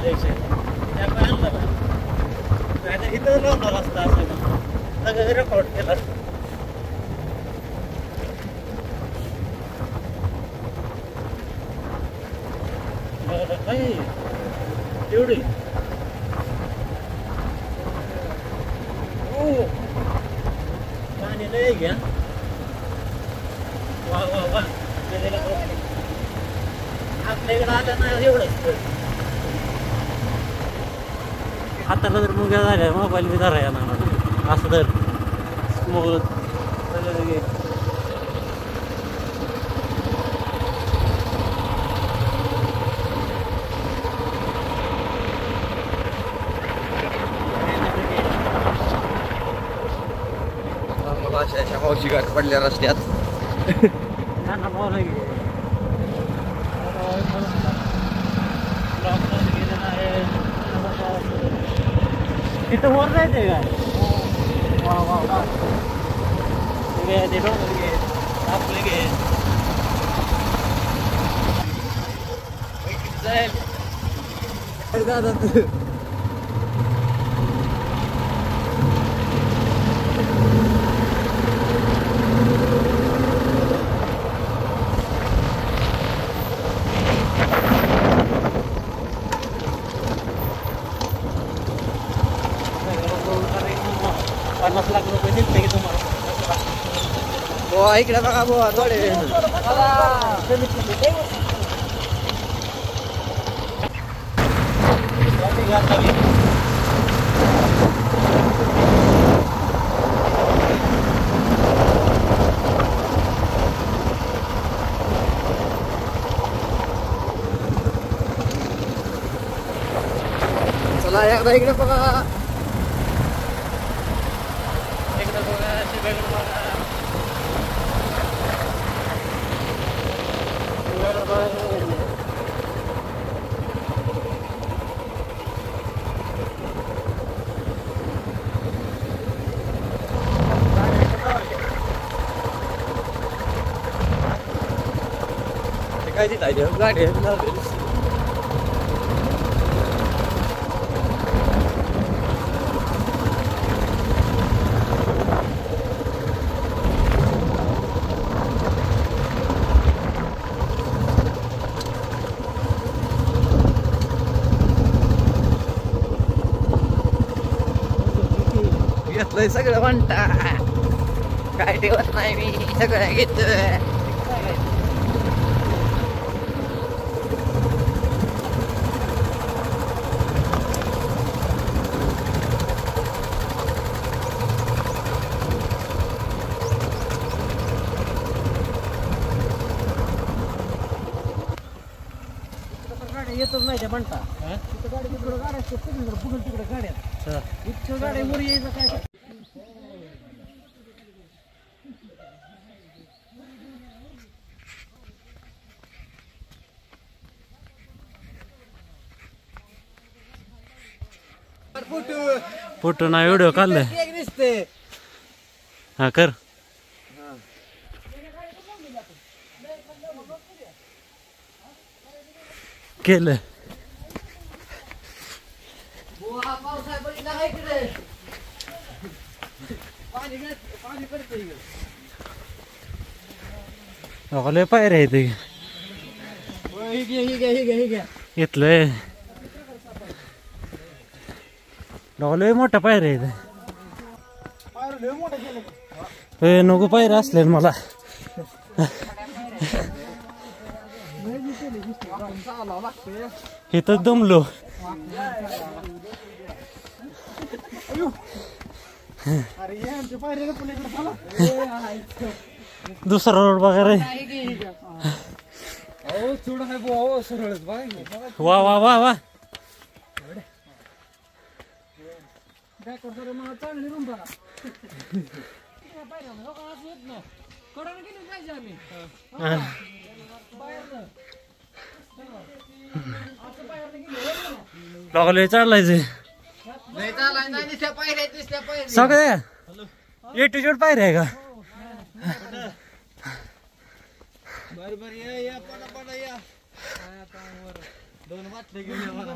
द्यायचे त्यामुळे आणलं नाही इथं लावला रस्ता असं सगळं रेकॉर्ड केला नाही एवढी पाणी लय घ्या वा वा वा आपल्या इकडं आलं नाही एवढंच हाताला जर मुग्या झाल्या मोबाईल बी धरा येणार असं तर स्मूथ अशा मावशी गाठ पडल्या रस्त्यात तिथं वर जायचंय काय वा वा वा ते डोंगर घे आपले घे दादा ₹50 लाख निघते की तुम्हाला बुवा इकडे बघा बुवा थोडे चला एकदा इकडे बघा काय तिथं आहे गाडी घेतलंय सगळं म्हणता काय ठेवत नाही मी सगळं घेतोय येतच नाही त्या म्हणता तिथं गाडी तिकडं गाड्या असतात सगळीकडे बघून तिकडे गाड्या इतकं गाड्या वर यायचं काय फोटो ना व्हिडिओ काढलाय दिसते हा कर केलं लय पायऱ्या आहेत घेतलंय लय मोठ्या पायऱ्या आहेत नको पायऱ्या असले मला इथंच दमलो दुसरा रोड बघा रे वा वा वा वा लागले चाललायचे सगळ्या ए टू जेड पायऱ्या आहे का 2 बाटले घेऊन ये म्हणा.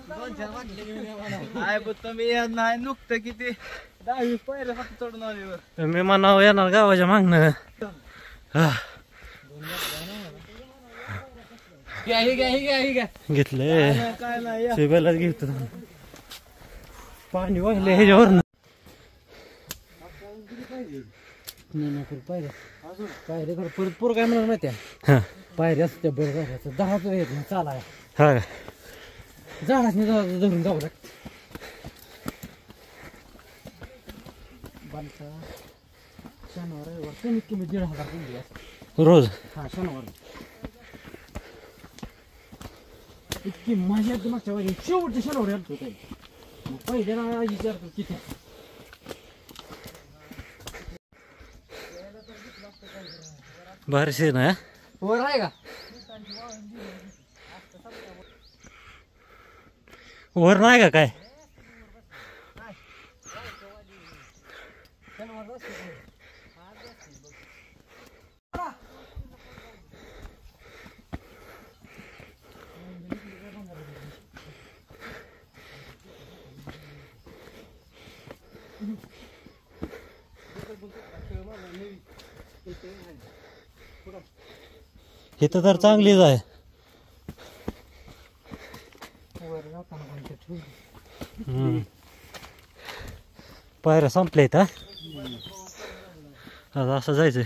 2-4 बाटले घेऊन ये म्हणा. काय पण तुम्ही नाही नुकतं किती 10-20 पायऱ्या फक्त चढून आले. मी म्हणावं येणार गावाच्या मागणं. घेतले काय नाही शिबायलाच घेतो. पाणी वाहिले ह्याच्यावर. पायऱ्या परत पोर काय म्हणून माहिती पायऱ्या असत्या बरं झाल्याचं 10 येत नाही चालाय. हा झाडाच नाही धरून जाऊ लागत. बालका शनिवार रविवार कमीत कमी 1,500 दिली असते. रोज हा शनिवार इतकी मजा येते. मागच्या वेळी शेवटच्या शनिवारी आलतो काही मग पहिल्याला विचारतो किती बारशे ना वर आहे का. वर नाही का काय. इथं तर चांगलीच आहे. पायऱ्या संपल्या इथं. आता असं जायचंय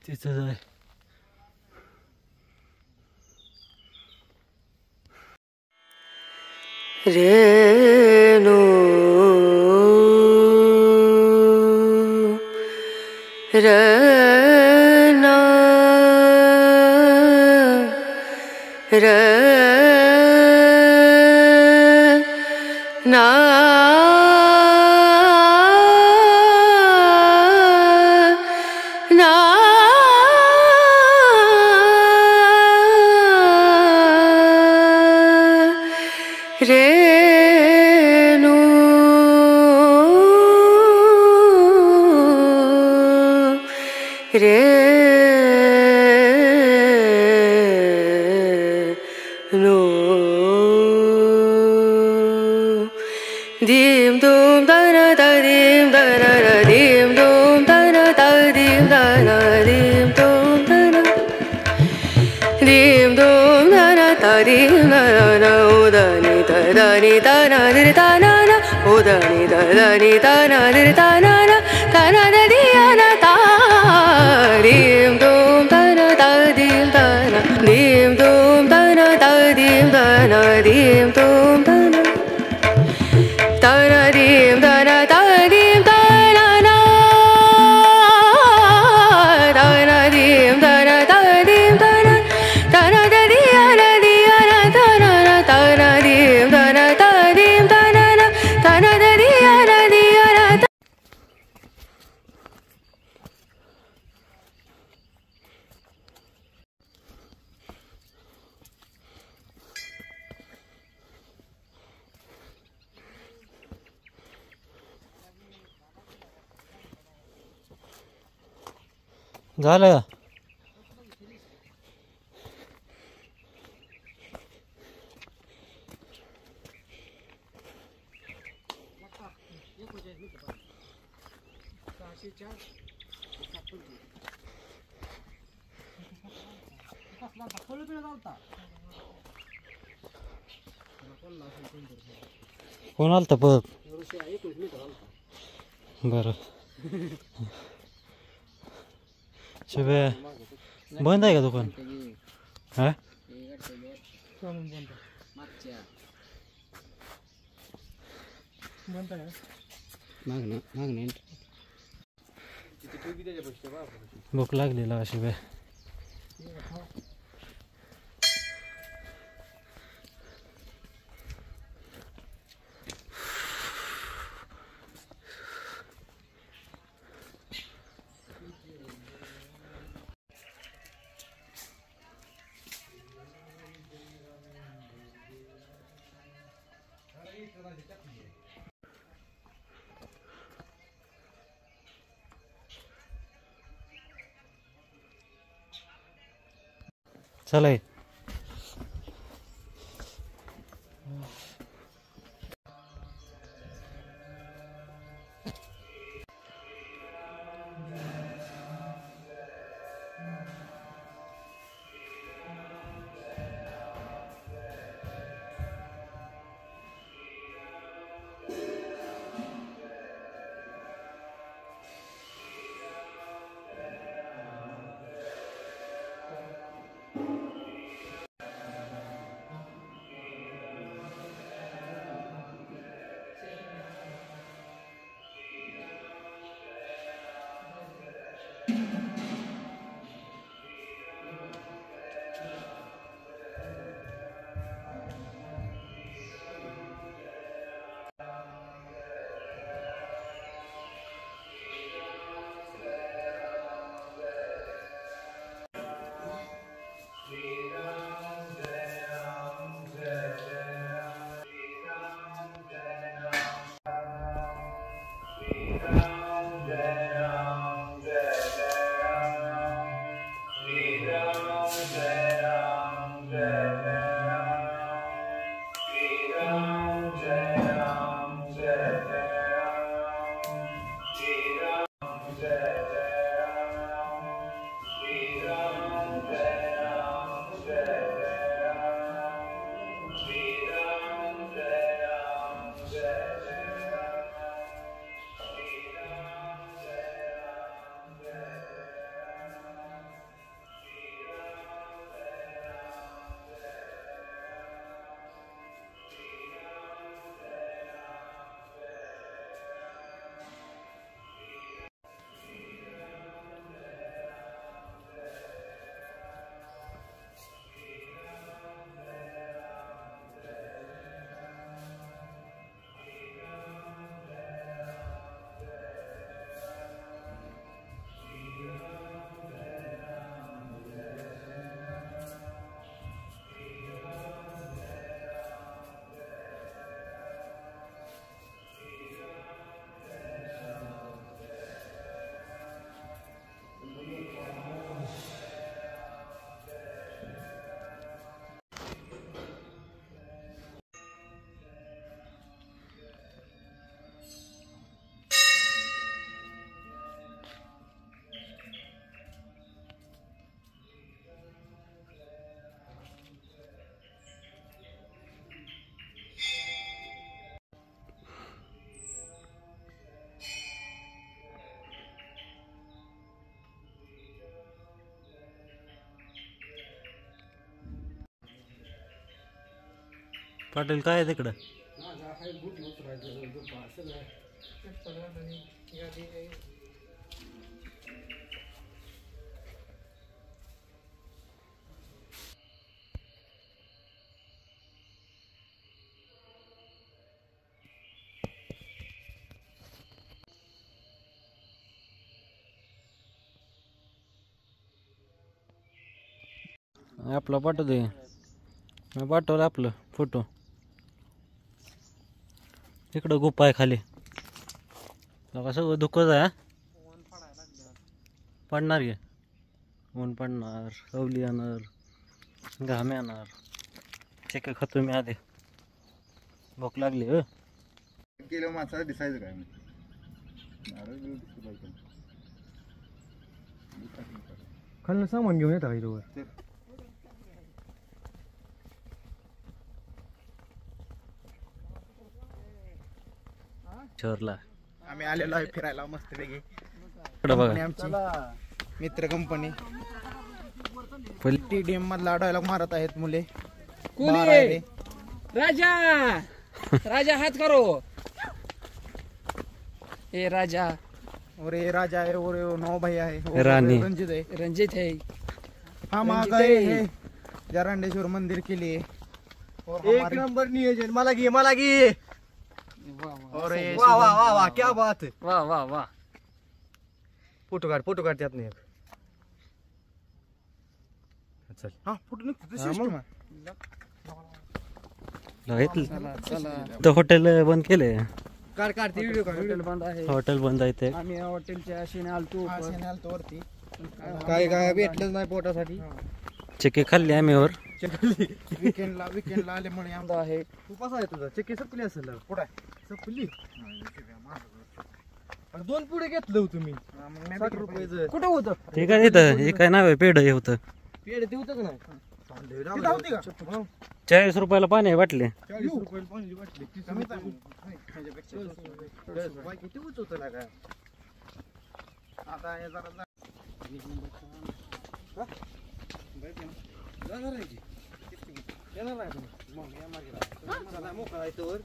तिथं जाय. रेणू रना रना ना रेणू रेणू दीम दूम दन दीम दन दीम दूम दन दीम दन दीम दूम दन दीम दूम दन दीम दन उदनी दनी दन दिर दन उदनी दनी दन दिर दन दन दियन ता दीम दूम दन दीम दन दीम दूम दन दीम दन दीम दूम दन दीम दन दीम दन ना दन दीम दन दीम दन दन दियन दियन दन दन दीम दन दीम दन दन दियन दियन. झालं का. कोण आलता परत. बरं शिबे बंद आहे का दुकान. हा भूक लागलेला शिबे. चला पाटील काय आहे तिकडं? आपला पाठवतो मी पाठवलं आपलं फोटो. तिकडं गुप्पा आहे खाली. सगळं धुकंच आहे. पडणार घे. ऊन पडणार, सावली येणार, घाम येणार. चेक खातो मी आधी. भूक लागली किलो मासा दिसायचं काय खाल्लं सामान घेऊन येतं इथं. शहरला आम्ही आलेलो आहे फिरायला मस्त वेगळी. बघा आमची मित्र कंपनी TDM मधला डायलॉग मारत आहेत मुले. राजा राजा हात करो. ए राजा और ये राजा है और ये नौ भैया है रानी रंजित है. हम आ गए हैं जरांडेश्वर मंदिर के लिए. और एक नंबर नियोजन. मला घे और वाह वाह वाह वाह क्या बात है. वाह वाह वाह. फोटो काढ त्यात नाही. चल हा फोटो निघतो सिस्टम. तर हॉटेल बंद केले. काढते व्हिडिओ हॉटेल बंद आहे. हॉटेल बंद आहे ते. आम्ही हॉटेलच्या आशेने आलतो वरती. काय भेटलंच नाही पोटासाठी. चिक्की खाल्ली आम्ही वर. विकेंडला आल्यामुळे आमचा आहे. तू कसा आहे तुझा चिक्की संपली असेल पुढे संपली. 2 पुढे घेतलं तुम्ही 60 रुपये कुठं होतं ते काय इथं हे काय नाव आहे पेढ हे होतं. पेढ ते होतं का नाही 40 रुपयाला पाणी आहे बाटली. 40 रुपयाला पाणी वाटली किती उच होतं ना काय. आता हे जरा मोकळा आहे तोवर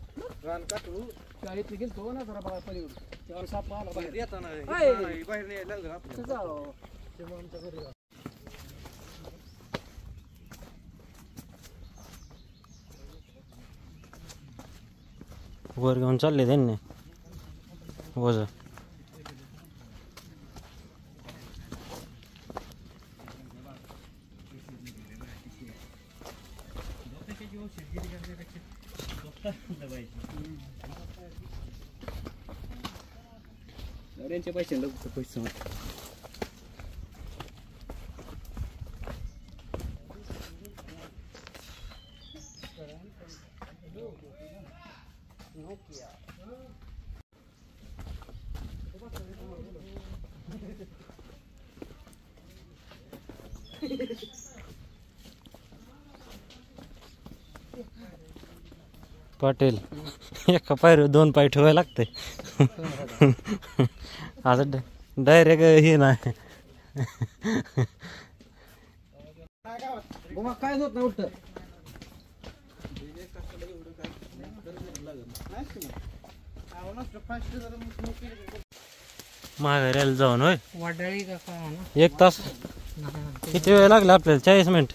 रान काटू शाळेत गेलतो ना जरा पलीकडून साप आला बाहेर येताना बाहेर नाही लागलं आपलं आमच्या घरी. वर घेऊन चालले त्यांनी वज. त्यांचे पैसे पैसे पाटील एका पायरीवर 2 पाय ठेवायला लागते. आता डायरेक्ट हे नाही. काय होत नाही उलट माघाऱ्याला जाऊन होय वाटाळी का काय 1 तास. किती वेळ लागला आपल्याला? 40 मिनिट.